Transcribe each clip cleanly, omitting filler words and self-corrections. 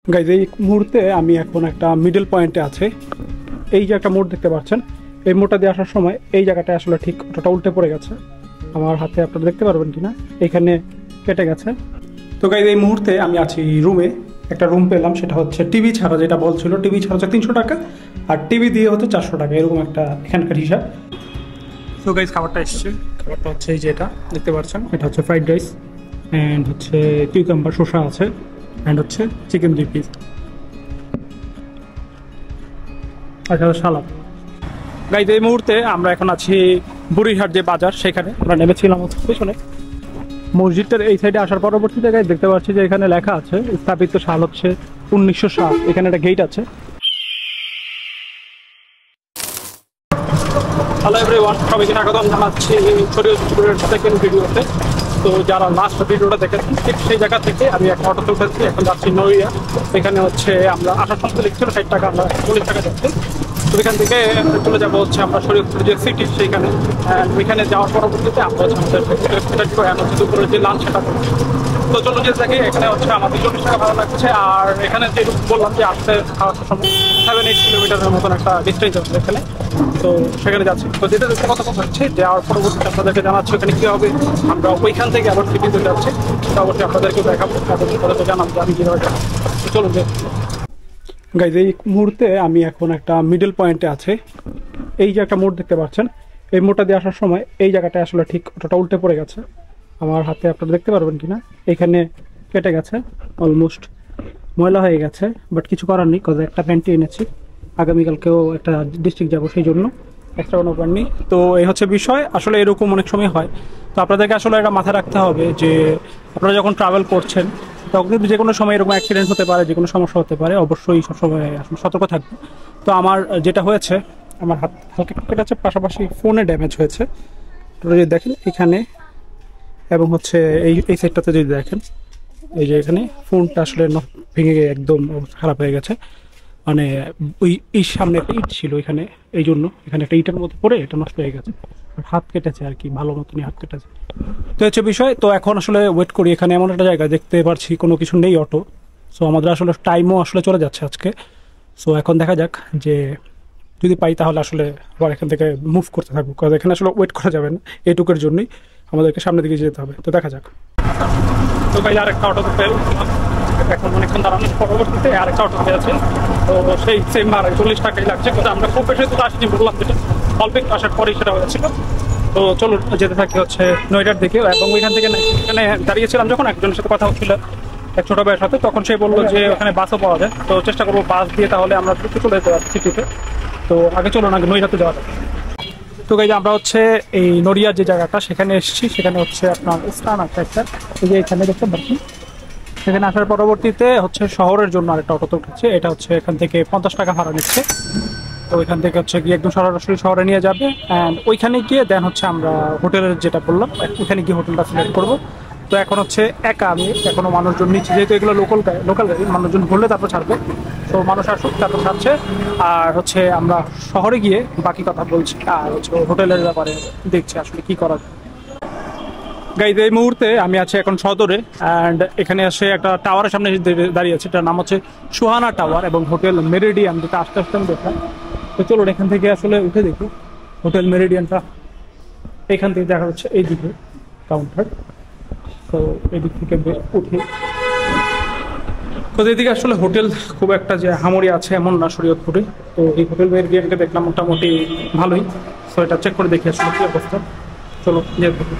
Guys এই মুহূর্তে আমি এখন একটা মিডল পয়েন্টে আছে। এই যে একটা মোড় দেখতে পাচ্ছেন, এই মোড়টা দিয়ে আসার সময় এই জায়গাটা আসলে ঠিক ওটা উল্টে পড়ে গেছে। আমার হাতে আপনারা দেখতে পারবেন কিনা, এখানে কেটে গেছে। তো গাইজ এই মুহূর্তে আমি আছি রুমে। একটা রুম পেলাম, সেটা হচ্ছে টিভি ছাড়া, যেটা বলছিল টিভি ছাড়া হচ্ছে 300 টাকা আর টিভি দিয়ে হচ্ছে 400 টাকা, এরকম একটা এখানকার হিসাব। তো গাইজ খাবারটা এসছে, খাবারটা হচ্ছে এই যে এটা দেখতে পাচ্ছেন, এটা হচ্ছে ফ্রাইড রাইস অ্যান্ড হচ্ছে কিউকাম্বার, শসা আছে অ্যান্ড হচ্ছে চিকেন 2 পিস, আচ্ছা সালাদ। গাইজ এই মুহূর্তে আমরা এখন আছি বুড়িরহাট যে বাজার, সেখানে আমরা নেমেছিলাম পেছনে মসজিদটার এই সাইডে আসার পরবর্তীতে গাইজ দেখতে পাচ্ছি যে এখানে লেখা আছে স্থাপিত সাল হচ্ছে 1907। এখানে একটা গেট আছে। হ্যালো এভরিওয়ান, সবাইকে স্বাগতম জানাচ্ছি শরীয়তপুরের সেকেন্ড ভিডিওতে। তো যারা লাস্ট ভিডিওটা দেখেছেন, ঠিক সেই জায়গা থেকে আমি একটা অটোতে উঠেছি, এখন যাচ্ছি নড়িয়া। এখানে হচ্ছে আমরা আসার সময় লিখছিল 60 টাকা, আমরা 40 টাকা যাচ্ছি। তো এখান থেকে চলে যাবো হচ্ছে আমরা শরীয়তপুর যে সিটি, সেইখানে ওইখানে যাওয়ার পরবর্তীতে আমরা হচ্ছে দুপুরের যে লাঞ্চ সেটা করছি। তো চলো যে দেখি, এখানে হচ্ছে আমার 40 টাকা ভালো লাগছে। আর এখানে যে বললাম যে আসতে খাওয়ার সময় 7-8 কিলোমিটারের মতন একটা ডিস্টেন্স আছে এখানে, তো সেখানে যাচ্ছি। তো যেটা দেখতে কথা হচ্ছে যাওয়ার পরবর্তীতে আপনাদেরকে জানাচ্ছি ওখানে কী হবে। আমরা ওইখান থেকে আবার সিটিতে যাচ্ছি, সেটা অবশ্যই আপনাদেরকে দেখাবো, তাদেরকে জানাবো আমি কীভাবে যাবো। চলুন যে গাইজ এই মুহূর্তে আমি এখন একটা মিডল পয়েন্টে আছে। এই যে একটা মোড় দেখতে পাচ্ছেন, এই মোড়টা দিয়ে আসার সময় এই জায়গাটা আসলে ঠিক ওটা উল্টে পড়ে গেছে। আমার হাতে আপনারা দেখতে পারবেন কিনা, এখানে কেটে গেছে, অলমোস্ট ময়লা হয়ে গেছে, বাট কিছু করার নেই, কজ একটা প্যান্টই এনেছি। আগামীকালকেও একটা ডিস্ট্রিক্ট যাবো, সেই জন্য এক্সট্রা কোনো প্যান্ট নেই। তো এই হচ্ছে বিষয়, আসলে এরকম অনেক সময় হয়। তো আপনাদেরকে আসলে এটা মাথায় রাখতে হবে যে আপনারা যখন ট্রাভেল করছেন তখন কিন্তু যে কোনো সময় এরকম অ্যাক্সিডেন্ট হতে পারে, যে কোনো সমস্যা হতে পারে, অবশ্যই সবসময় আসলে সতর্ক থাকবে। তো আমার যেটা হয়েছে, আমার হাত হালকা কেটে আছে, পাশাপাশি ফোনে ড্যামেজ হয়েছে। আপনারা যদি দেখেন এখানে, এবং হচ্ছে এই সাইডটাতে যদি দেখেন, এই যে এখানে ফোনটা আসলে ভেঙে গিয়ে একদম খারাপ হয়ে গেছে। মানে ওই এই সামনে একটা ইট ছিল এখানে, এই জন্য এখানে একটা ইটের মধ্যে পড়ে এটা নষ্ট হয়ে গেছে। হাত কেটেছে আর কি, ভালো মতনই হাত কেটেছে। তো হচ্ছে বিষয়। তো এখন আসলে ওয়েট করি, এখানে এমন একটা জায়গায় দেখতে পাচ্ছি কোনো কিছু নেই অটো। সো আমাদের আসলে টাইমও আসলে চলে যাচ্ছে আজকে। সো এখন দেখা যাক যে যদি পাই তাহলে আসলে আবার এখান থেকে মুভ করতে থাকবো, কারণ এখানে আসলে ওয়েট করা যাবে না, এইটুকুর জন্যই আমাদেরকে সামনের দিকে যেতে হবে। তো দেখা যাক। তো ভাই আরেকটা অটোতে পেল, এখন অনেকক্ষণ দাঁড়ানোর পরবর্তীতে আরেকটা অটো পেয়েছে। তো সেই সেম ভাড়া 40 টাকাই লাগছে, কিন্তু আমরা খুব বেশি তো আসিনি, বললাম যেটা অল্প একটু আসার পরেই সেটা হয়েছিল। তো চলো যেতে থাকি হচ্ছে নয়ডার দিকে। এবং ওইখান থেকে এখানে দাঁড়িয়েছিলাম যখন, একজনের সাথে কথা হচ্ছিল এক ছোটো ভাইয়ের সাথে, তখন সে বললো যে ওখানে বাসও পাওয়া যায়। তো চেষ্টা করবো বাস দিয়ে, তাহলে আমরা দ্রুত চলে যেতে পারছি সিটিতে। তো আগে চলুন আগে নৈহাতে যাওয়া যাবে। তো গাইজ আমরা হচ্ছে এই নড়িয়ার যে জায়গাটা, সেখানে এসেছি। সেখানে হচ্ছে আপনার স্থান আছে একটা, এই যে এখানে দেখতে পাচ্ছি। সেখানে আসার পরবর্তীতে হচ্ছে শহরের জন্য আরেকটা অটোতে উঠেছে। এটা হচ্ছে এখান থেকে 50 টাকা ভাড়া নিচ্ছে। তো ওইখান থেকে হচ্ছে গিয়ে একদম সরাসরি শহরে নিয়ে যাবে, অ্যান্ড ওইখানে গিয়ে দেন হচ্ছে আমরা হোটেলের যেটা বললাম ওইখানে গিয়ে হোটেলটা সিলেক্ট করবো। তো এখন হচ্ছে একা আমি, এখনো মানুষজন নিচ্ছি, যেহেতু এগুলো লোকাল গাড়ি, মানুষজন ভরলে তারপর ছাড়বে। তো মানুষ আসুক তারপর ছাড়ছে। আর হচ্ছে আমরা শহরে গিয়ে বাকি কথা বলছি, আর হচ্ছে হোটেলের ব্যাপারে দেখছি আসলে কি করা যায়। গাইজ এই মুহূর্তে আমি আছি এখন সদরে, অ্যান্ড এখানে এসে একটা টাওয়ারের সামনে দাঁড়িয়ে আছে, এটার নাম হচ্ছে সুহানা টাওয়ার এবং হোটেল মেরিডিয়ান, যেটা আস্তে আস্তে আমি দেখলাম। তো চলুন এখান থেকে আসলে উঠে দেখি হোটেল মেরিডিয়ানটা। এখান থেকে দেখা হচ্ছে এইদিকে কাউন্টার। তো এদিক থেকে উঠি। তো এদিকে আসলে হোটেল খুব একটা যে হামরি আছে এমন না শরীয়তপুরে। তো এই হোটেল মেরিডিয়ানকে দেখলাম মোটামুটি ভালোই। তো এটা চেক করে দেখি আসলে কি অবস্থা। চলো যেতে থাকি।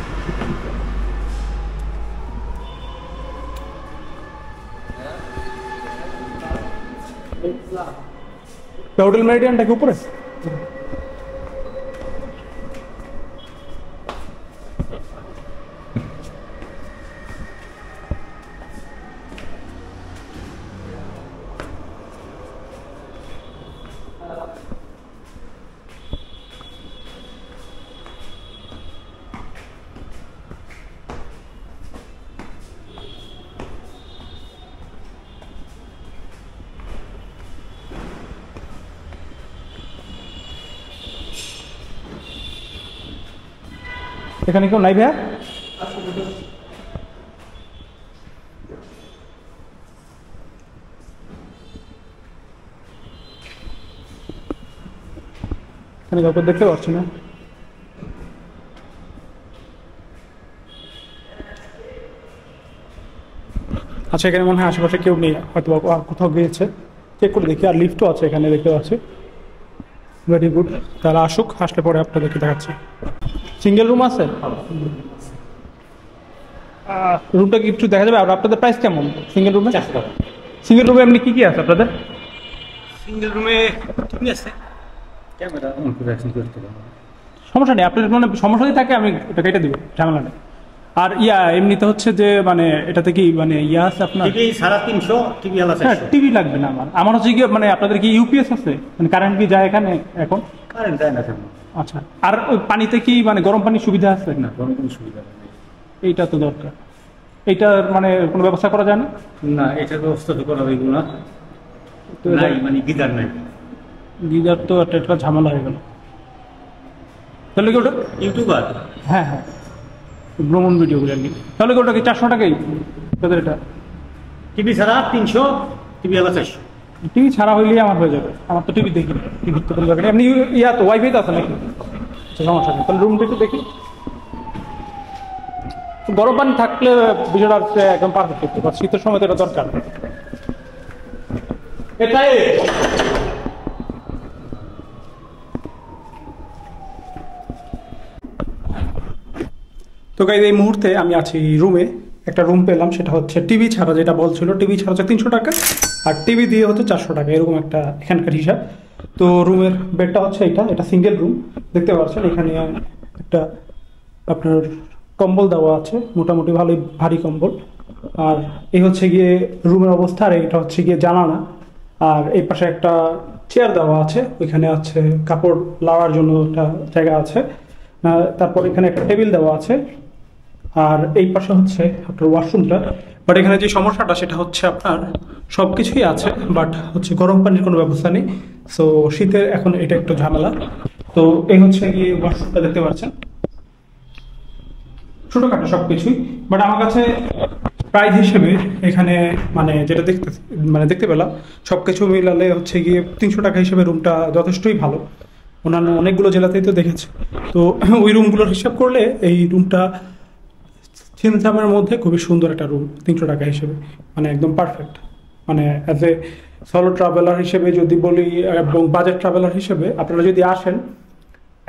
হোটেল মেরিডিয়ানটা কি উপরে? এখানে কেউ নাই ভাইয়া? এখানে কাউকে দেখতে পাচ্ছি না। আচ্ছা, এখানে মনে হয় আশেপাশে কেউ নেই, হয়তো আর কোথাও গিয়েছে, চেক করে দেখি। আর লিফটও আছে এখানে, দেখতে পাচ্ছি। ভেরি গুড, তাহলে আসুক, আসলে পরে আপনাদেরকে দেখাচ্ছি। সিঙ্গেল রুম আছে? রুমটা কি একটু দেখা যাবে? আর আপনাদের প্রাইস কেমন সিঙ্গেল রুমে? 400 টাকা। সিঙ্গেল রুমে এমনি কি কি আছে আপনাদের? সিঙ্গেল রুমে টিভি আছে, ক্যামেরা অন করে অ্যাকশন করতে পারবেন। সমস্যা নেই, আপনার মানে সমস্যা যদি থাকে আমি এটা কেটে দিব, ঝামেলা নেই। আর এমনিতে হচ্ছে যে মানে এটাতে কি মানে আছে আপনার? টিভি 350, টিভি আলাদা। হ্যাঁ, টিভি লাগবে না আমার হচ্ছে কি মানে আপনাদের কি ইউপিএস আছে, মানে কারেন্ট কি যায় এখানে এখন? কারেন্ট যায় না তেমন। আচ্ছা, আর ওই পানিতে কি মানে গরম পানির সুবিধা আছে? না, গরম কোনো সুবিধা নেই। এইটা তো দরকার। এইটার মানে কোনো ব্যবস্থা করা যায় না? না, এটার ব্যবস্থা তো করা হইব না, তো নাই মানে গিজার নাই। গিজার তো একটা ঝামেলা হয়ে গেল। তাহলে কি ওটা ইউটিউবার? হ্যাঁ হ্যাঁ, ভ্রমণ ভিডিওগুলো আর কি। তাহলে কি ওটা কি 400 টাকাই তাদের? এটা টিভি ছাড়া 300, টিভি আলাদা 400। টিভি ছাড়া হইলেই আমার হয়ে যাবে, আমার তো টিভি দেখি না, টিভি তো কোনো দরকার নেই। এমনি তো ওয়াইফাই তো আছে নাকি? আচ্ছা, সমস্যা নেই, তাহলে রুমটা একটু দেখি। গরম পানি থাকলে বিষয়টা হচ্ছে একদম পারফেক্ট একটু, বা শীতের সময় তো এটা দরকার। এটাই তো গাইজ, এই মুহূর্তে আমি আছি রুমে। একটা রুম পেলাম, সেটা হচ্ছে টিভি ছাড়া, যেটা বলছিল টিভি ছাড়া হচ্ছে 300 টাকা, আর টিভি দিয়ে হচ্ছে 400 টাকা, এরকম একটা এখানকার হিসাব। তো রুমের বেডটা হচ্ছে এটা সিঙ্গেল রুম, দেখতে পাচ্ছেন। এখানে একটা আপনার কম্বল দেওয়া আছে, মোটামুটি ভালোই ভারী কম্বল। আর এই হচ্ছে গিয়ে রুমের অবস্থা, আর এটা হচ্ছে গিয়ে জানালা। আর এই পাশে একটা চেয়ার দেওয়া আছে, ওইখানে আছে কাপড় লাগার জন্য একটা জায়গা আছে। তারপর এখানে একটা টেবিল দেওয়া আছে। আর এই পাশে হচ্ছে আপনার ওয়াশরুমটা। বাট এখানে যে সমস্যাটা সেটা হচ্ছে আপনার সব কিছুই আছে, বাট হচ্ছে গরম পানির কোনো ব্যবস্থা নেই। সো শীতের এখন এটা একটু ঝামেলা। তো এই হচ্ছে গিয়ে ওয়াশরুমটা, দেখতে পাচ্ছেন, ছোটখাটো সব কিছুই। বাট আমার কাছে প্রাইস হিসেবে এখানে মানে যেটা দেখতে পেলাম, সব কিছু মিলালে হচ্ছে গিয়ে 300 টাকা হিসেবে রুমটা যথেষ্টই ভালো। অন্যান্য অনেকগুলো জেলাতেই তো দেখেছি। তো ওই রুমগুলোর হিসাব করলে এই রুমটা ছিমছামের মধ্যে খুবই সুন্দর একটা রুম 300 টাকা হিসেবে, মানে একদম পারফেক্ট। মানে অ্যাজ এ সলো ট্রাভেলার হিসেবে যদি বলি, এবং বাজেট ট্রাভেলার হিসেবে আপনারা যদি আসেন,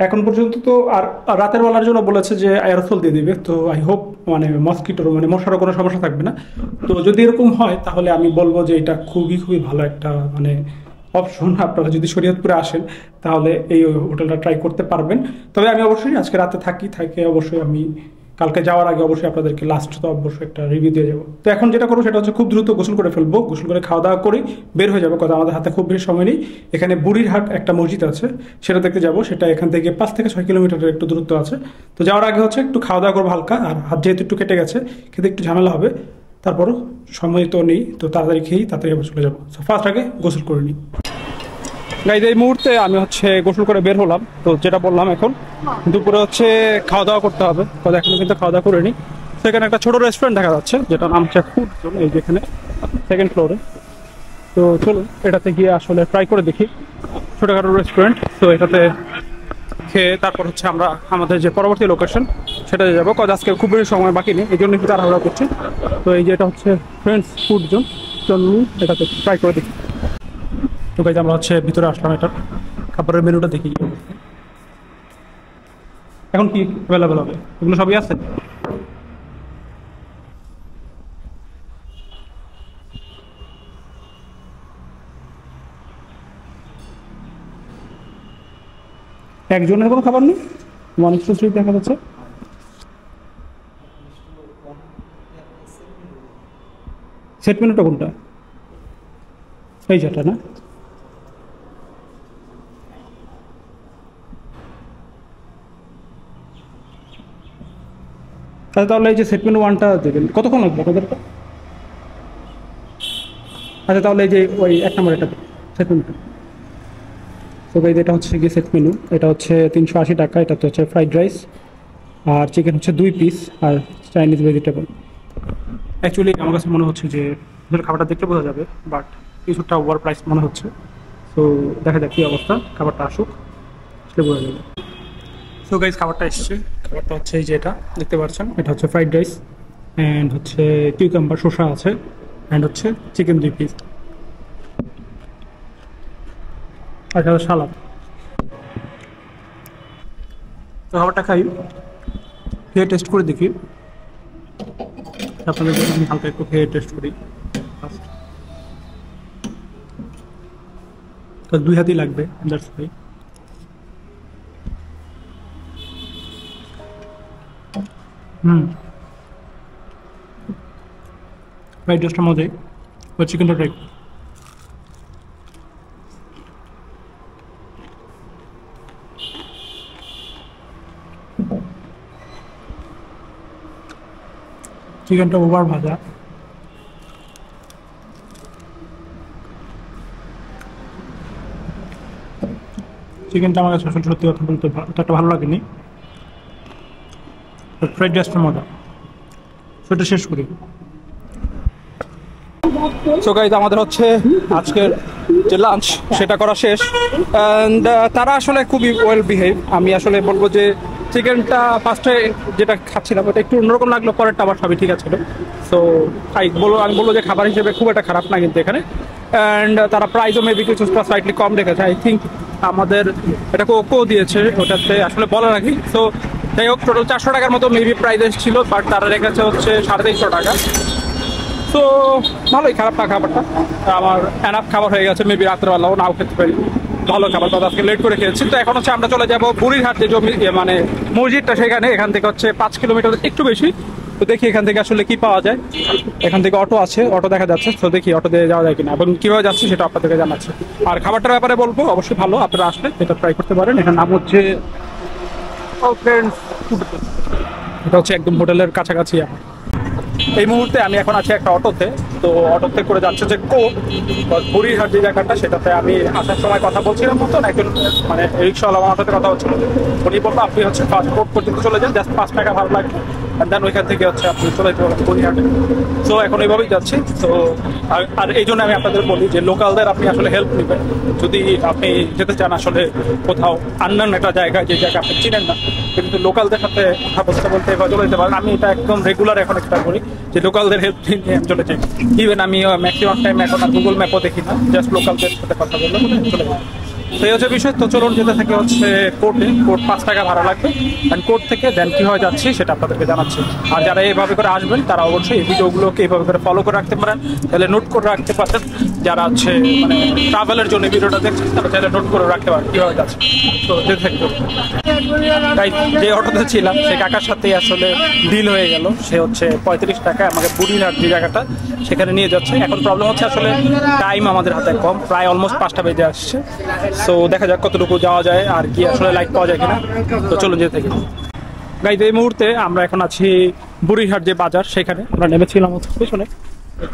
এখন পর্যন্ত তো আর রাতের বেলার জন্য বলেছে যে এয়ারোসল দিয়ে দিবে। তো আই হোপ মানে মসকিটোর মানে মশারও কোনো সমস্যা থাকবে না। তো যদি এরকম হয় তাহলে আমি বলবো যে এটা খুবই খুবই ভালো একটা মানে অপশন। আপনারা যদি শরীয়তপুরে আসেন তাহলে এই হোটেলটা ট্রাই করতে পারবেন। তবে আমি অবশ্যই আজকে রাতে থাকে অবশ্যই আমি কালকে যাওয়ার আগে অবশ্যই আপনাদেরকে লাস্ট তো অবশ্যই একটা রিভিউ দিয়ে যাবো। তো এখন যেটা করবো সেটা হচ্ছে খুব দ্রুত গোসল করে ফেলবো, গোসল করে খাওয়া দাওয়া করে বের হয়ে যাবো, কারণ আমাদের হাতে খুব বেশি সময় নেই। এখানে বুড়িরহাট একটা মসজিদ আছে, সেটা দেখতে যাবো। সেটা এখান থেকে 5 থেকে 6 কিলোমিটারের একটু দূরত্ব আছে। তো যাওয়ার আগে হচ্ছে একটু খাওয়া দাওয়া করবো হালকা, আর হাত যেহেতু একটু কেটে গেছে, খেতে একটু ঝামেলা হবে। তারপরও সময় তো নেই, তো তাড়াতাড়ি খেয়েই তাড়াতাড়ি আবার চলে যাবো। তো ফার্স্ট আগে গোসল করে নিই। গাইজ, এই মুহূর্তে আমি হচ্ছে গোসল করে বের হলাম। তো যেটা বললাম, এখন দুপুরে হচ্ছে খাওয়া দাওয়া করতে হবে, এখনো কিন্তু খাওয়া দাওয়া করিনি। সেখানে একটা ছোট রেস্টুরেন্ট দেখা যাচ্ছে, যেটা নাম হচ্ছে ফুড জোন, এই যেখানে 2nd ফ্লোরে। তো চলুন এটাতে গিয়ে আসলে ট্রাই করে দেখি, ছোটখাটো রেস্টুরেন্ট। তো এটাতে খেয়ে তারপর হচ্ছে আমরা আমাদের যে পরবর্তী লোকেশন সেটাতে যাবো, কারণ আজকে খুব বেশি সময় বাকি নেই, এই জন্য একটু তাড়াহুড়া করছি। তো এই যে এটা হচ্ছে ফ্রেন্ডস ফুড জোন, চলুন এটাতে ট্রাই করে দেখি। তো গাইজ, আমরা হচ্ছে ভিতরে আসলাম, এটার খাবারের মেনুটা দেখি এখন কি অ্যাভেলেবেল হবে। এগুলো সবই আছে। একজনের কোনো খাবার নেই, 1:3 দেখা যাচ্ছে। সেট মেনুটা কোনটা? এই যেটা না? আচ্ছা, তাহলে এই যে সেট মেনু 1টা দেবেন, কতক্ষণ লাগবে আপনাদেরটা? আচ্ছা, তাহলে এই যে ওই 1 নম্বর এটা সেট মেনুটা। তো গাইজ, এটা হচ্ছে গিয়ে সেট মেনু, এটা হচ্ছে 380 টাকা। এটাতে হচ্ছে ফ্রাইড রাইস আর চিকেন হচ্ছে 2 পিস, আর চাইনিজ ভেজিটেবল। অ্যাকচুয়ালি আমার কাছে মনে হচ্ছে যে খাবারটা দেখতে বোঝা যাবে, বাট কিছুটা ওভার প্রাইস মনে হচ্ছে। তো দেখা যাক কী অবস্থা, খাবারটা আসুক, আসলে বোঝা যাবে। সো গাইস খাবারটা এসছে, খাবারটা হচ্ছে এই যে এটা দেখতে পাচ্ছেন, এটা হচ্ছে ফ্রাইড রাইস অ্যান্ড হচ্ছে কিউকাম্বার শসা আছে অ্যান্ড হচ্ছে চিকেন 2 পিস আর সাথে সালাদ। তো খাবারটা খাই, খেয়ে টেস্ট করে দেখি, আপনাদের জন্য আমি হালকা একটু খেয়ে টেস্ট করি। তো 2 হাতই লাগবে, দ্যাটস ওয়াই। ফ্রাইড রাইসটা মজাই, ওই চিকেনটা ট্রাই। চিকেনটা ওভার ভাজা, চিকেনটা আমার কাছে আসলে সত্যি কথা বলতে একটা ভালো লাগেনি। ফ্রাইড রাইসটা মজা, সেটা শেষ করি। সো গাইজ আমাদের হচ্ছে আজকের যে লাঞ্চ সেটা করা শেষ অ্যান্ড তারা আসলে খুবই ওয়েল বিহেভ। আমি আসলে বলবো যে চিকেনটা ফার্স্টে যেটা খাচ্ছিলাম ওটা একটু অন্যরকম লাগলো, পরেরটা আবার সবই ঠিক আছে। সো আমি বলবো যে খাবার হিসেবে খুব একটা খারাপ না কিন্তু এখানে, অ্যান্ড তারা প্রাইসও মেবি কিছু স্লাইটলি কম রেখেছে। আই থিঙ্ক আমাদের এটা কোকো দিয়েছে, ওটাতে আসলে বলা রাখি। সো যাই হোক, টোটাল 400 টাকার মতো মেবি প্রাইস ছিল, বাট তারা রেখেছে হচ্ছে 350 টাকা। তো ভালোই, খারাপ না খাবারটা, আমার এনাফ খাবার হয়ে গেছে, মেবি রাত্রেবেলাও নাও খেতে পারি। ভালো খাবার, কথা আজকে লেট করে খেয়েছি। তো এখন হচ্ছে আমরা চলে যাবো বুড়িরহাট যে জমি মানে মসজিদটা সেখানে, এখান থেকে হচ্ছে 5 কিলোমিটার একটু বেশি। তো দেখি এখান থেকে আসলে কি পাওয়া যায়। এখান থেকে অটো আছে, অটো দেখা যাচ্ছে, তো দেখি অটো দিয়ে যাওয়া যায় কিনা এবং কীভাবে যাচ্ছি সেটা আপনাদেরকে জানাচ্ছি। আর খাবারটার ব্যাপারে বলবো অবশ্যই ভালো, আপনারা আসলে এটা ট্রাই করতে পারেন। এখানে নাম হচ্ছে এটা হচ্ছে একদম হোটেলের কাছাকাছি। আমার এই মুহূর্তে আমি এখন আছি একটা অটোতে, তো অটোতে করে যাচ্ছে যে কোর্ট বুড়িরহাট যে জায়গাটা, সেটাতে আমি আসার সময় কথা বলছিলাম মতন একজন মানে রিক্সাওয়ালা আমার সাথে কথা হচ্ছিল। উনি বললো আপনি হচ্ছে ফার্স্ট কোর্ট পর্যন্ত চলে যান, জাস্ট 5 টাকা ভালো লাগবে, দেন ওইখান থেকে হচ্ছে আপনি চলে যেতে পারবেন বুড়িরহাটে। সো এখন এইভাবেই যাচ্ছি। তো আর এই জন্য আমি আপনাদের বলি যে লোকালদের আপনি আসলে হেল্প নেবেন যদি আপনি যেতে চান আসলে কোথাও আননোন একটা জায়গায়, যে জায়গা আপনি চিনেন না, কিন্তু লোকালদের সাথে কথা বলতে বলতে এবার চলে যেতে পারেন। আমি এটা একদম রেগুলার এখন একটা করি যে লোকালদের হেল্প নিয়ে আমি চলে যাই। ইভেন আমি ম্যাক্সিমাম টাইম এখন আর গুগল ম্যাপও দেখি না, জাস্ট লোকালদের সাথে কথা বললে চলে যাই। তো এই হচ্ছে বিষয়। তো চলুন যেতে থাকে হচ্ছে কোর্টে, কোর্ট 5 টাকা ভাড়া লাগবে, অ্যান্ড কোর্ট থেকে দেন কীভাবে যাচ্ছি সেটা আপনাদেরকে জানাচ্ছি। আর যারা এইভাবে করে আসবেন তারা অবশ্যই এই ভিডিওগুলোকে এইভাবে করে ফলো করে রাখতে পারেন, তাহলে নোট করে রাখতে পারেন। যারা হচ্ছে মানে ট্রাভেলের জন্য ভিডিওটা দেখছেন তারা চাইলে নোট করে রাখতে পারেন কীভাবে যাচ্ছে। তো যেতে থাকবে। তাই যে অটোতে ছিলাম সেই কাকার সাথেই আসলে ডিল হয়ে গেল, সে হচ্ছে 35 টাকায় আমাকে বুড়িরহাট যে জায়গাটা সেখানে নিয়ে যাচ্ছে। এখন প্রবলেম হচ্ছে আসলে টাইম আমাদের হাতে কম, প্রায় অলমোস্ট 5টা বেজে আসছে। সো দেখা যাক কতটুকু যাওয়া যায় আর কি আসলে লাইট পাওয়া যায় কিনা। তো চলুন যেতে থাকি। গাইজ এই মুহূর্তে আমরা এখন আছি বুড়িরহাট যে বাজার, সেখানে আমরা নেমেছিলাম হচ্ছে পেছনে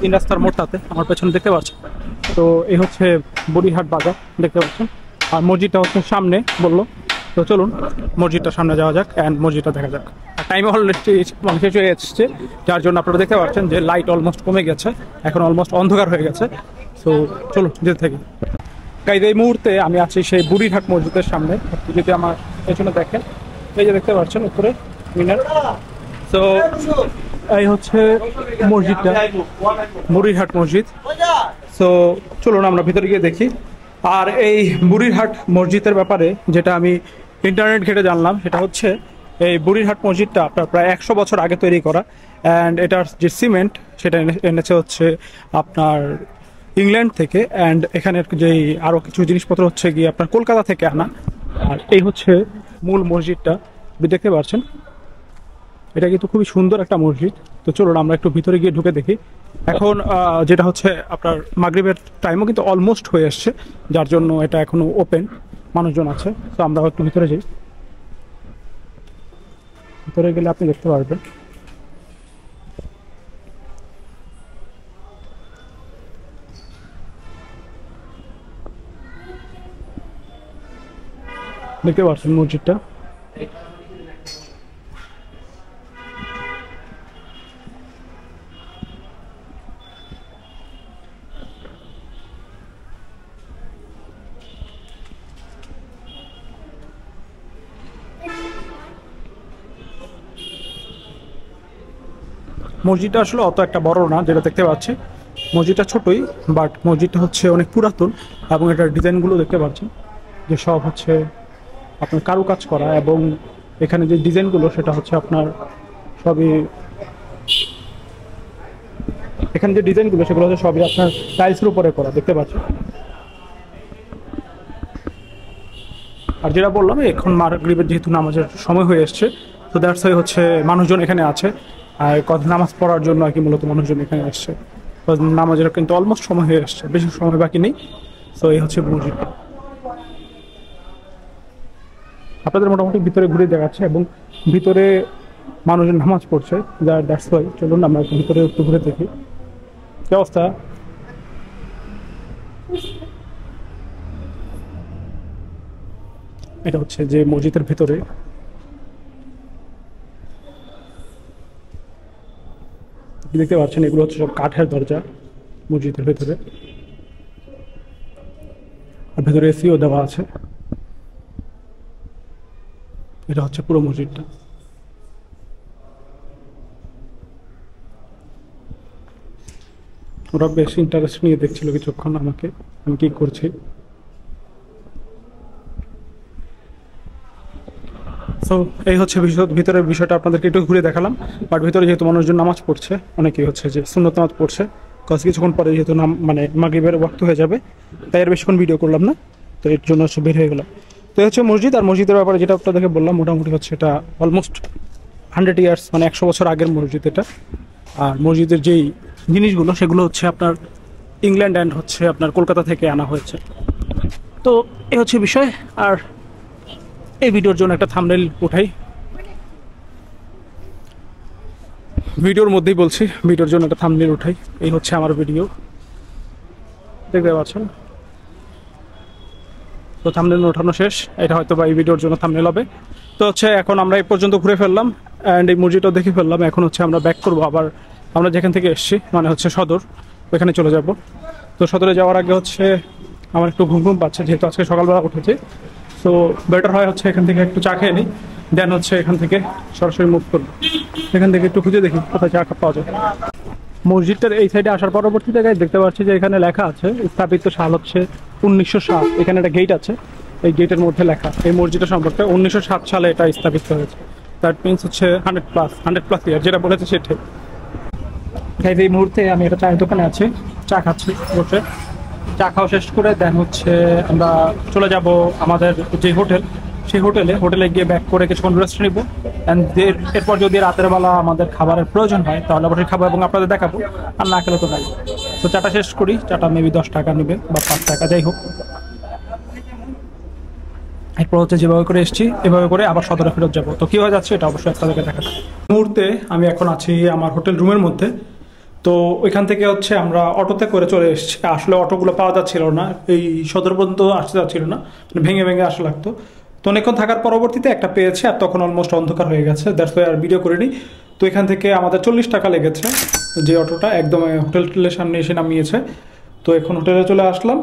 3 রাস্তার মোড়টাতে, আমার পেছনে দেখতে পাচ্ছেন। তো এই হচ্ছে বুড়িরহাট বাজার দেখতে পাচ্ছেন, আর মসজিদটা হচ্ছে সামনে বললো। তো চলুন মসজিদটার সামনে যাওয়া যাক অ্যান্ড মসজিদটা দেখা যাক। টাইম অলরেডি শেষ হয়ে এসছে, যার জন্য আপনারা দেখতে পাচ্ছেন যে লাইট অলমোস্ট কমে গেছে, এখন অলমোস্ট অন্ধকার হয়ে গেছে। সো চলুন যেতে থাকি। গাইজ এই মুহূর্তে আমি আছি সেই বুড়িরহাট মসজিদের সামনে। আপনি যদি আমার পেছনে দেখেন, এই যে দেখতে পাচ্ছেন উপরে মিনার। তো এই হচ্ছে মসজিদটা, বুড়িরহাট মসজিদ। সো চলুন আমরা ভিতরে গিয়ে দেখি। আর এই বুড়িরহাট মসজিদের ব্যাপারে যেটা আমি ইন্টারনেট ঘেটে জানলাম সেটা হচ্ছে এই বুড়িরহাট মসজিদটা আপনার প্রায় 100 বছর আগে তৈরি করা, অ্যান্ড এটার যে সিমেন্ট সেটা এনেছে হচ্ছে আপনার ইংল্যান্ড থেকে, অ্যান্ড এখানের যেই আরও কিছু জিনিসপত্র হচ্ছে গিয়ে আপনার কলকাতা থেকে আনা। আর এই হচ্ছে মূল মসজিদটা, দেখতে পাচ্ছেন। এটা কিন্তু খুবই সুন্দর একটা মসজিদ। তো চলুন আমরা একটু ভিতরে গিয়ে ঢুকে দেখি। এখন যেটা হচ্ছে আপনার মাগরিবের টাইমও কিন্তু অলমোস্ট হয়ে আসছে, যার জন্য এটা এখনো ওপেন, মানুষজন আছে। তো আমরা একটু ভিতরে যাই, ভিতরে গেলে আপনি দেখতে পারবেন। দেখতে পাচ্ছেন মসজিদটা। মসজিদটা আসলে অত একটা বড় না, যেটা দেখতে পাচ্ছি মসজিদটা ছোটই, বাট মসজিদটা হচ্ছে অনেক পুরাতন এবং এটার ডিজাইনগুলো দেখতে পাচ্ছেন যে সব হচ্ছে আপনার কারুকাজ করা, এবং এখানে যে ডিজাইনগুলো সেটা হচ্ছে আপনার সবই, এখানে যে ডিজাইনগুলো সেগুলো হচ্ছে সবই আপনার টাইলসের উপরে করা দেখতে পাচ্ছেন। আর যেটা বললাম এখন মাগরিবের যেহেতু নামাজের সময় হয়ে এসছে, তো দ্যাটস ওয়াই হচ্ছে মানুষজন এখানে আছে, আর নামাজ পড়ার জন্য আর কি মূলত মানুষজন এখানে আসছে। তো নামাজের কিন্তু অলমোস্ট সময় হয়ে আসছে, বেশি সময় বাকি নেই। তো এই হচ্ছে মসজিদটা, আপনাদের মোটামুটি ভিতরে ঘুরে দেখাচ্ছে এবং ভিতরে মানুষজন নামাজ পড়ছে, যার দ্যাটস ওয়াই চলুন আমরা ভিতরে একটু ঘুরে দেখি কি অবস্থা। এটা হচ্ছে যে মসজিদের ভিতরে দেখতে পাচ্ছেন, এগুলো হচ্ছে সব কাঠের দরজা মসজিদের ভেতরে, আর ভেতরে এসিও দেওয়া আছে। এটা হচ্ছে পুরো মসজিদটা। ওরা বেশ ইন্টারেস্ট নিয়ে দেখছিল কিছুক্ষণ আমাকে, আমি কি করছি। সো এই হচ্ছে ভিতরের বিষয়টা আপনাদেরকে একটু ঘুরে দেখালাম। বাট ভিতরে যেহেতু মানুষজন নামাজ পড়ছে, অনেকেই হচ্ছে যে সুন্নত নামাজ পড়ছে, কজ কিছুক্ষণ পরে যেহেতু মানে মাগরিবের ওয়াক্ত হয়ে যাবে, তাই আর বেশিক্ষণ ভিডিও করলাম না, তো এর জন্য হচ্ছে বের হয়ে গেলাম। তো এই হচ্ছে মসজিদ। আর মসজিদের ব্যাপারে যেটা আপনাদেরকে বললাম, মোটামুটি হচ্ছে এটা অলমোস্ট 100 ইয়ার্স, মানে 100 বছর আগের মসজিদ এটা। আর মসজিদের যেই জিনিসগুলো সেগুলো হচ্ছে আপনার ইংল্যান্ড অ্যান্ড হচ্ছে আপনার কলকাতা থেকে আনা হয়েছে। তো এই হচ্ছে বিষয়। আর এই ভিডিওর জন্য একটা থাম্বনেল উঠাই, ভিডিওর মধ্যেই বলছি, ভিডিওর জন্য একটা থাম্বনেল উঠাই। এই হচ্ছে আমার ভিডিও, দেখতে পাচ্ছেন। তো থাম্বনেল ওঠানো শেষ, এটা হয়তো বা এই ভিডিওর জন্য থাম্বনেল হবে। তো হচ্ছে এখন আমরা এই পর্যন্ত ঘুরে ফেললাম অ্যান্ড এই মসজিদটাও দেখে ফেললাম। এখন হচ্ছে আমরা ব্যাক করবো আবার আমরা যেখান থেকে এসেছি, মানে হচ্ছে সদর, ওইখানে চলে যাব। তো সদরে যাওয়ার আগে হচ্ছে আমার একটু ঘুম পাচ্ছে, যেহেতু আজকে সকালবেলা উঠেছি। সো বেটার হয় হচ্ছে এখান থেকে একটু চা খেয়ে নিই, দেন হচ্ছে এখান থেকে সরাসরি মুভ করবো। এখান থেকে একটু খুঁজে দেখি কোথায় চা পাওয়া যায়। মসজিদটার এই সাইডে আসার পরবর্তী জায়গায় দেখতে পাচ্ছি যে এখানে লেখা আছে স্থাপিত সাল হচ্ছে 1907। এখানে একটা গেট আছে, এই গেটের মধ্যে লেখা এই মসজিদটা সম্পর্কে 1907 সালে এটা স্থাপিত হয়েছে। দ্যাট মিনস হচ্ছে 100+ ইয়ার, যেটা বলেছে সেটাই। এই মুহূর্তে আমি একটা চায়ের দোকানে আছি, চা খাচ্ছি বসে। চা খাওয়া শেষ করে দেন হচ্ছে আমরা চলে যাব আমাদের যে হোটেল, সেই হোটেলে গিয়ে ব্যাক করে কিছুক্ষণ রেস্ট নিব। অ্যান্ড এরপর যদি রাতের বেলা আমাদের খাবারের প্রয়োজন হয় তাহলে অবশ্যই খাবো এবং আপনাদের দেখাবো, আর না খেলে তো নাই। তো চাটা শেষ করি, চাটা মেবি 10 টাকা নেবে বা 5 টাকা, যাই হোক। এরপর হচ্ছে যেভাবে করে এসেছি এভাবে করে আবার সদরে ফেরত যাবো। তো কী হয়ে যাচ্ছে এটা অবশ্যই আপনাদেরকে দেখাবো। মুহূর্তে আমি এখন আছি আমার হোটেল রুমের মধ্যে। তো ওইখান থেকে হচ্ছে আমরা অটোতে করে চলে এসেছি। আসলে অটোগুলো পাওয়া যাচ্ছিল না, এই সদর পর্যন্ত আসতে যাচ্ছিল না, মানে ভেঙে ভেঙে আসা লাগতো। তো অনেকক্ষণ থাকার পরবর্তীতে একটা পেয়েছি, আর তখন অলমোস্ট অন্ধকার হয়ে গেছে, দ্যাটস ওয়াই আর ভিডিও করিনি। তো এখান থেকে আমাদের 40 টাকা লেগেছে, যে অটোটা একদম হোটেলের সামনে এসে নামিয়েছে। তো এখন হোটেলে চলে আসলাম,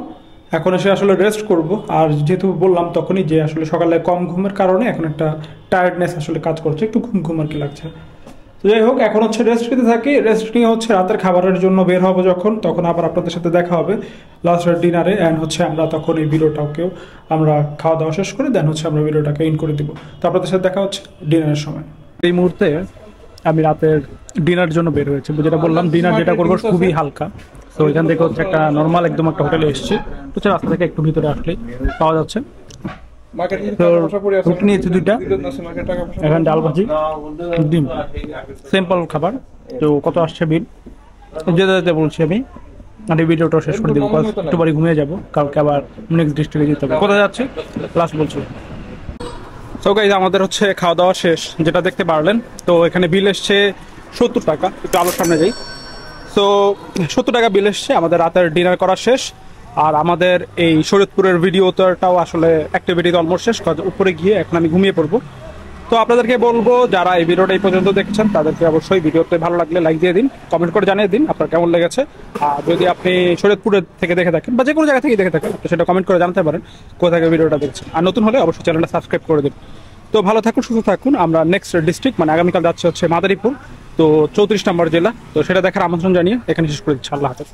এখন এসে আসলে রেস্ট করব। আর যেহেতু বললাম তখনই যে আসলে সকালে কম ঘুমের কারণে এখন একটা টায়ার্ডনেস আসলে কাজ করছে, একটু ঘুম আর কি লাগছে। তো যাই হোক, এখন হচ্ছে রেস্ট নিতে থাকি। রেস্ট নিয়ে হচ্ছে রাতের খাবারের জন্য বের হবো তখন আবার আপনাদের সাথে দেখা হবে লাস্টের ডিনারে। অ্যান্ড হচ্ছে আমরা তখন এই ভিডিওটাকেও আমরা খাওয়া দাওয়া শেষ করে দেন হচ্ছে আমরা ভিডিওটাকে ইন করে দিব। তো আপনাদের সাথে দেখা হচ্ছে ডিনারের সময়। এই মুহূর্তে আমি রাতের ডিনারের জন্য বের হয়েছি, যেটা বললাম ডিনার যেটা করবো খুবই হালকা। তো এখান থেকে হচ্ছে একটা নর্মাল একদম একটা হোটেলে এসেছি, হচ্ছে রাস্তা থেকে একটু ভিতরে আসলেই পাওয়া যাচ্ছে। রুটি নিয়েছি 2টা, এখন ডাল ভাজি ডিম, সিম্পল খাবার। তো কত আসছে বিল যেতে যেতে বলছি আমি, আর এই ভিডিওটা শেষ করে দেবো, একটু বাড়ি ঘুমিয়ে যাবো, কালকে আবার নেক্সট ডিস্ট্রিক্টে যেতে হবে। কোথায় যাচ্ছে লাস্ট বলছি। তো গাইজ আমাদের হচ্ছে খাওয়া দাওয়া শেষ, যেটা দেখতে পারলেন। তো এখানে বিল এসছে 70 টাকা, একটু আলোর সামনে যাই। তো 70 টাকা বিল এসছে, আমাদের রাতের ডিনার করা শেষ। আর আমাদের এই শরীয়তপুরের ভিডিওটাও আসলে অ্যাক্টিভিটি অলমোস্ট শেষ, উপরে গিয়ে এখন আমি ঘুমিয়ে পড়বো। তো আপনাদেরকে বলবো যারা এই ভিডিওটা এই পর্যন্ত দেখছেন তাদেরকে অবশ্যই ভিডিওতে ভালো লাগলে লাইক দিয়ে দিন, কমেন্ট করে জানিয়ে দিন আপনার কেমন লেগেছে। আর যদি আপনি শরীয়তপুরের থেকে দেখে থাকেন বা যে কোনো জায়গা থেকে দেখে থাকেন, সেটা কমেন্ট করে জানাতে পারেন কোথা থেকে ভিডিওটা দেখছেন। আর নতুন হলে অবশ্যই চ্যানেলটা সাবস্ক্রাইব করে দিন। তো ভালো থাকুন, সুস্থ থাকুন। আমরা নেক্সট ডিস্ট্রিক্ট মানে আগামীকাল যাচ্ছে হচ্ছে মাদারীপুর। তো 34 নম্বর জেলা। তো সেটা দেখার আমন্ত্রণ জানিয়ে এখানে শেষ করে দিচ্ছি। আল্লাহ হাফেজ।